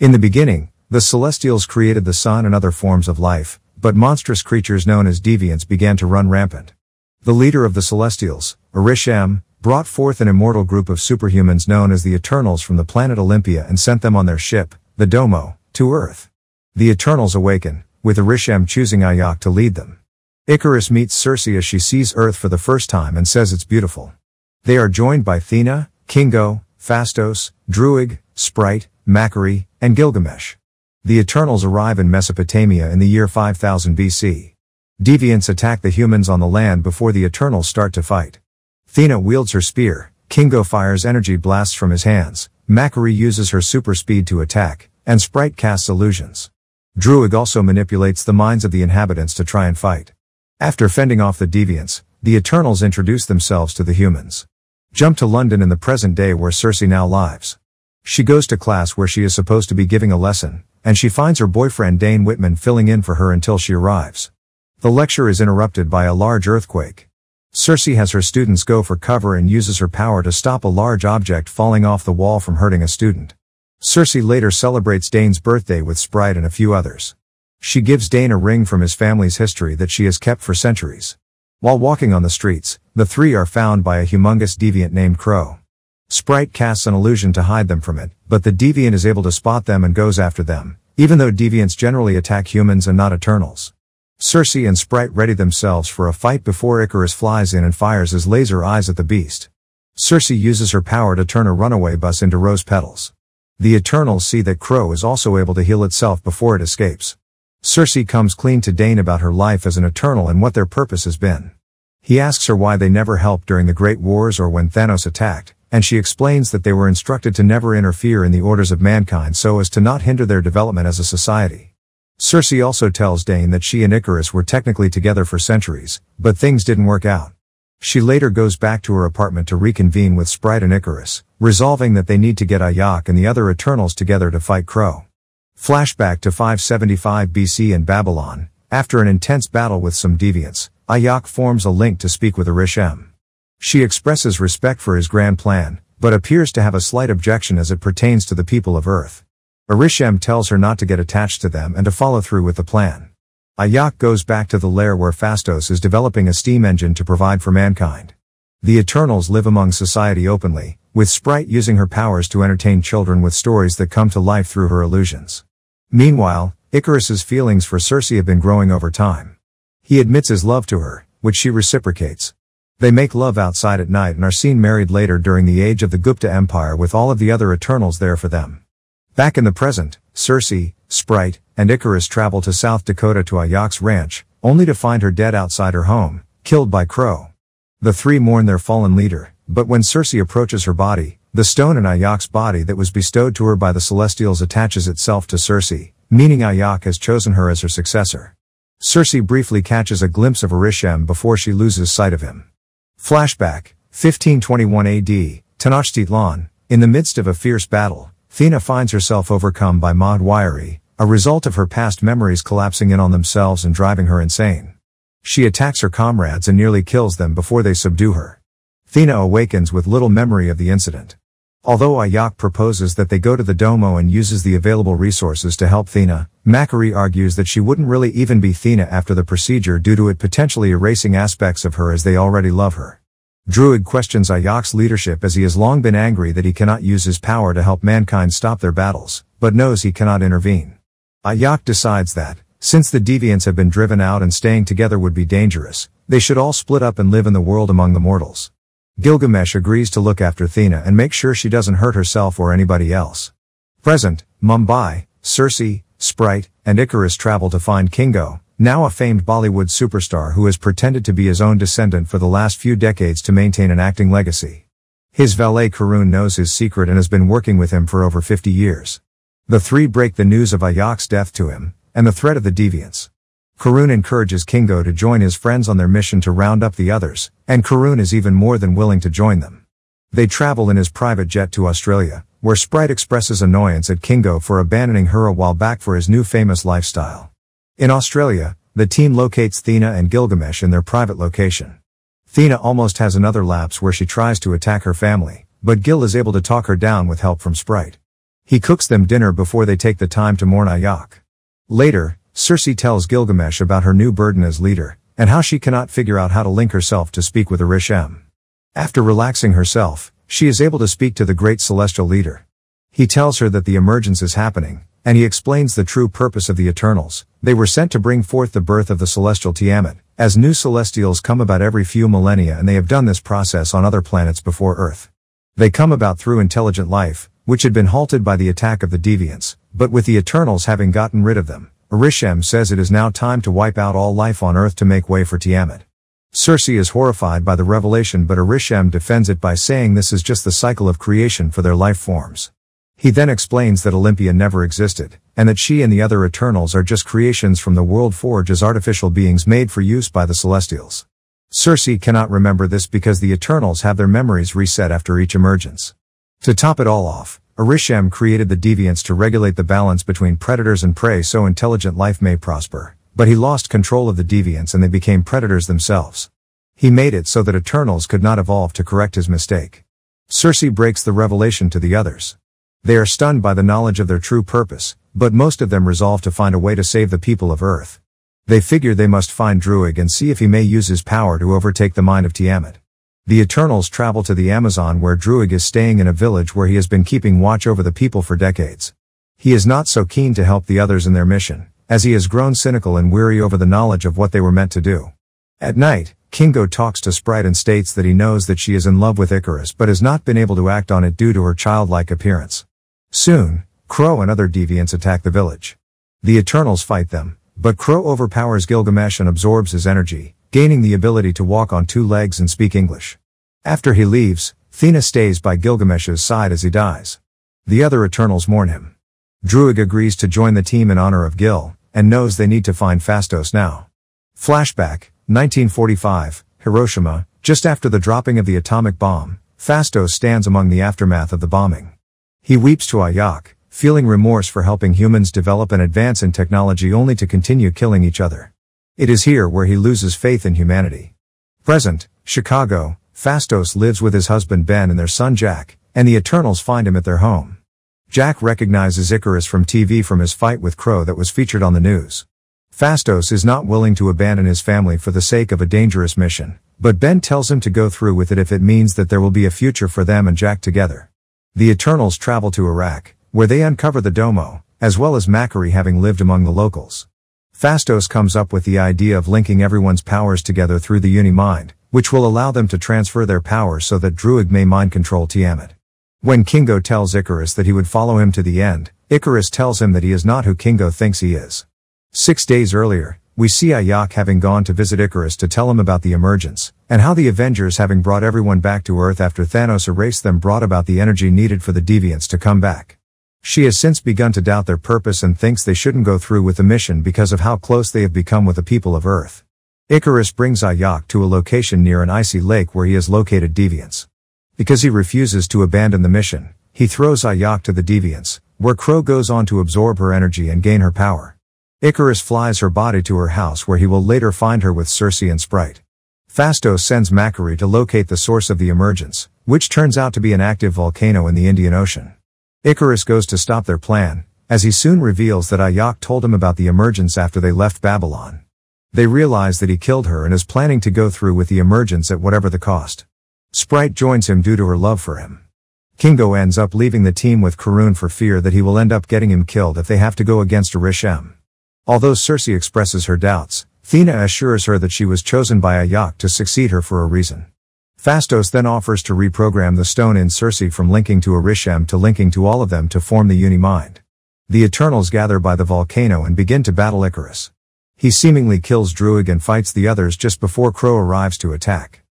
In the beginning, the Celestials created the sun and other forms of life, but monstrous creatures known as deviants began to run rampant. The leader of the Celestials, Arishem, brought forth an immortal group of superhumans known as the Eternals from the planet Olympia and sent them on their ship, the Domo, to Earth. The Eternals awaken, with Arishem choosing Ayak to lead them. Icarus meets Circe as she sees Earth for the first time and says it's beautiful. They are joined by Athena, Kingo, Phastos, Druig, Sprite, Macquarie, and Gilgamesh. The Eternals arrive in Mesopotamia in the year 5000 BC. Deviants attack the humans on the land before the Eternals start to fight. Athena wields her spear, Kingo fires energy blasts from his hands, Macquarie uses her super speed to attack, and Sprite casts illusions. Druig also manipulates the minds of the inhabitants to try and fight. After fending off the deviants, the Eternals introduce themselves to the humans. Jump to London in the present day where Circe now lives. She goes to class where she is supposed to be giving a lesson, and she finds her boyfriend Dane Whitman filling in for her until she arrives. The lecture is interrupted by a large earthquake. Circe has her students go for cover and uses her power to stop a large object falling off the wall from hurting a student. Circe later celebrates Dane's birthday with Sprite and a few others. She gives Dane a ring from his family's history that she has kept for centuries. While walking on the streets, the three are found by a humongous deviant named Crow. Sprite casts an illusion to hide them from it, but the deviant is able to spot them and goes after them, even though deviants generally attack humans and not Eternals. Circe and Sprite ready themselves for a fight before Icarus flies in and fires his laser eyes at the beast. Circe uses her power to turn a runaway bus into rose petals. The Eternals see that Crow is also able to heal itself before it escapes. Circe comes clean to Dane about her life as an Eternal and what their purpose has been. He asks her why they never helped during the Great Wars or when Thanos attacked, and she explains that they were instructed to never interfere in the orders of mankind so as to not hinder their development as a society. Circe also tells Dane that she and Icarus were technically together for centuries, but things didn't work out. She later goes back to her apartment to reconvene with Sprite and Icarus, resolving that they need to get Ayak and the other Eternals together to fight Crow. Flashback to 575 BC in Babylon. After an intense battle with some deviants, Ayak forms a link to speak with Arishem. She expresses respect for his grand plan, but appears to have a slight objection as it pertains to the people of Earth. Arishem tells her not to get attached to them and to follow through with the plan. Ayak goes back to the lair where Phastos is developing a steam engine to provide for mankind. The Eternals live among society openly, with Sprite using her powers to entertain children with stories that come to life through her illusions. Meanwhile, Icarus's feelings for Circe have been growing over time. He admits his love to her, which she reciprocates. They make love outside at night and are seen married later during the age of the Gupta Empire with all of the other Eternals there for them. Back in the present, Circe, Sprite, and Icarus travel to South Dakota to Ayak's ranch, only to find her dead outside her home, killed by Crow. The three mourn their fallen leader, but when Circe approaches her body, the stone in Ayak's body that was bestowed to her by the Celestials attaches itself to Circe, meaning Ayak has chosen her as her successor. Circe briefly catches a glimpse of Arishem before she loses sight of him. Flashback, 1521 AD, Tenochtitlan. In the midst of a fierce battle, Athena finds herself overcome by Maud-Wairi, a result of her past memories collapsing in on themselves and driving her insane. She attacks her comrades and nearly kills them before they subdue her. Athena awakens with little memory of the incident. Although Ayak proposes that they go to the Domo and uses the available resources to help Athena, Macquarie argues that she wouldn't really even be Athena after the procedure due to it potentially erasing aspects of her as they already love her. Druig questions Ayak's leadership as he has long been angry that he cannot use his power to help mankind stop their battles, but knows he cannot intervene. Ayak decides that, since the deviants have been driven out and staying together would be dangerous, they should all split up and live in the world among the mortals. Gilgamesh agrees to look after Athena and make sure she doesn't hurt herself or anybody else. Present, Mumbai, Circe, Sprite, and Icarus travel to find Kingo, now a famed Bollywood superstar who has pretended to be his own descendant for the last few decades to maintain an acting legacy. His valet Karun knows his secret and has been working with him for over 50 years. The three break the news of Ayak's death to him, and the threat of the deviants. Karun encourages Kingo to join his friends on their mission to round up the others, and Karun is even more than willing to join them. They travel in his private jet to Australia, where Sprite expresses annoyance at Kingo for abandoning her a while back for his new famous lifestyle. In Australia, the team locates Athena and Gilgamesh in their private location. Athena almost has another lapse where she tries to attack her family, but Gil is able to talk her down with help from Sprite. He cooks them dinner before they take the time to mourn Ayak. Later, Circe tells Gilgamesh about her new burden as leader, and how she cannot figure out how to link herself to speak with Arishem. After relaxing herself, she is able to speak to the great celestial leader. He tells her that the emergence is happening, and he explains the true purpose of the Eternals. They were sent to bring forth the birth of the celestial Tiamat, as new celestials come about every few millennia, and they have done this process on other planets before Earth. They come about through intelligent life, which had been halted by the attack of the deviants, but with the Eternals having gotten rid of them, Arishem says it is now time to wipe out all life on Earth to make way for Tiamat. Circe is horrified by the revelation, but Arishem defends it by saying this is just the cycle of creation for their life forms. He then explains that Olympia never existed, and that she and the other Eternals are just creations from the world forge as artificial beings made for use by the Celestials. Circe cannot remember this because the Eternals have their memories reset after each emergence. To top it all off, Arishem created the deviants to regulate the balance between predators and prey so intelligent life may prosper, but he lost control of the deviants and they became predators themselves. He made it so that Eternals could not evolve to correct his mistake. Circe breaks the revelation to the others. They are stunned by the knowledge of their true purpose, but most of them resolve to find a way to save the people of Earth. They figure they must find Druig and see if he may use his power to overtake the mind of Tiamat. The Eternals travel to the Amazon where Druig is staying in a village where he has been keeping watch over the people for decades. He is not so keen to help the others in their mission, as he has grown cynical and weary over the knowledge of what they were meant to do. At night, Kingo talks to Sprite and states that he knows that she is in love with Icarus but has not been able to act on it due to her childlike appearance. Soon, Crow and other deviants attack the village. The Eternals fight them, but Crow overpowers Gilgamesh and absorbs his energy, gaining the ability to walk on two legs and speak English. After he leaves, Thena stays by Gilgamesh's side as he dies. The other Eternals mourn him. Druig agrees to join the team in honor of Gil, and knows they need to find Phastos now. Flashback, 1945, Hiroshima. Just after the dropping of the atomic bomb, Phastos stands among the aftermath of the bombing. He weeps to Ayak, feeling remorse for helping humans develop and advance in technology only to continue killing each other. It is here where he loses faith in humanity. Present, Chicago. Phastos lives with his husband Ben and their son Jack, and the Eternals find him at their home. Jack recognizes Icarus from TV from his fight with Crow that was featured on the news. Phastos is not willing to abandon his family for the sake of a dangerous mission, but Ben tells him to go through with it if it means that there will be a future for them and Jack together. The Eternals travel to Iraq, where they uncover the Domo, as well as Macquarie having lived among the locals. Phastos comes up with the idea of linking everyone's powers together through the Uni-Mind, which will allow them to transfer their powers so that Druig may mind control Tiamat. When Kingo tells Icarus that he would follow him to the end, Icarus tells him that he is not who Kingo thinks he is. 6 days earlier, we see Ayak having gone to visit Icarus to tell him about the emergence, and how the Avengers having brought everyone back to Earth after Thanos erased them brought about the energy needed for the deviants to come back. She has since begun to doubt their purpose and thinks they shouldn't go through with the mission because of how close they have become with the people of Earth. Icarus brings Ayak to a location near an icy lake where he has located deviants. Because he refuses to abandon the mission, he throws Ayak to the deviants, where Crow goes on to absorb her energy and gain her power. Icarus flies her body to her house where he will later find her with Circe and Sprite. Phastos sends Macquarie to locate the source of the emergence, which turns out to be an active volcano in the Indian Ocean. Icarus goes to stop their plan, as he soon reveals that Ayak told him about the emergence after they left Babylon. They realize that he killed her and is planning to go through with the emergence at whatever the cost. Sprite joins him due to her love for him. Kingo ends up leaving the team with Karun for fear that he will end up getting him killed if they have to go against Arishem. Although Circe expresses her doubts, Thena assures her that she was chosen by Ayak to succeed her for a reason. Phastos then offers to reprogram the stone in Circe from linking to Arishem to linking to all of them to form the Uni-Mind. The Eternals gather by the volcano and begin to battle Icarus. He seemingly kills Druig and fights the others just before Crow arrives to attack.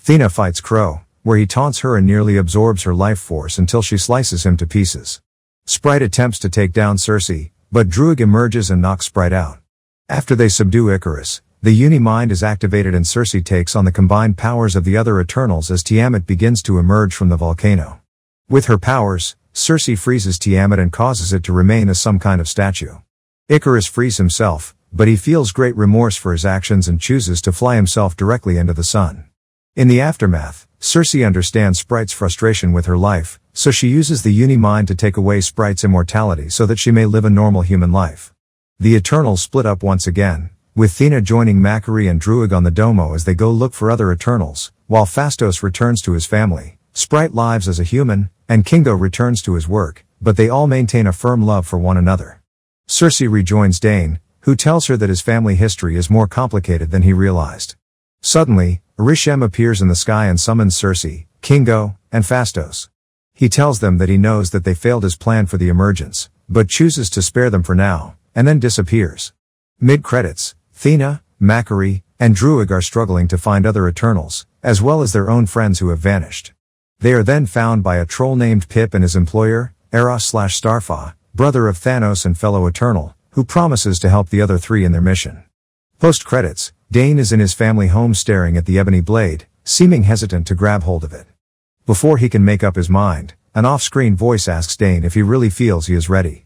Thena fights Crow, where he taunts her and nearly absorbs her life force until she slices him to pieces. Sprite attempts to take down Circe, but Druig emerges and knocks Sprite out. After they subdue Icarus, the Uni-Mind is activated and Circe takes on the combined powers of the other Eternals as Tiamat begins to emerge from the volcano. With her powers, Circe freezes Tiamat and causes it to remain as some kind of statue. Icarus frees himself, but he feels great remorse for his actions and chooses to fly himself directly into the sun. In the aftermath, Cersei understands Sprite's frustration with her life, so she uses the Uni-Mind to take away Sprite's immortality so that she may live a normal human life. The Eternals split up once again, with Thena joining Macquarie and Druig on the Domo as they go look for other Eternals, while Phastos returns to his family, Sprite lives as a human, and Kingo returns to his work, but they all maintain a firm love for one another. Cersei rejoins Dane, who tells her that his family history is more complicated than he realized. Suddenly, Arishem appears in the sky and summons Cersei, Kingo, and Phastos. He tells them that he knows that they failed his plan for the emergence, but chooses to spare them for now, and then disappears. Mid-credits, Thena, Macquarie, and Druig are struggling to find other Eternals, as well as their own friends who have vanished. They are then found by a troll named Pip and his employer, Eros/Starfa, brother of Thanos and fellow Eternal, who promises to help the other three in their mission. Post-credits, Dane is in his family home staring at the ebony blade, seeming hesitant to grab hold of it. Before he can make up his mind, an off-screen voice asks Dane if he really feels he is ready.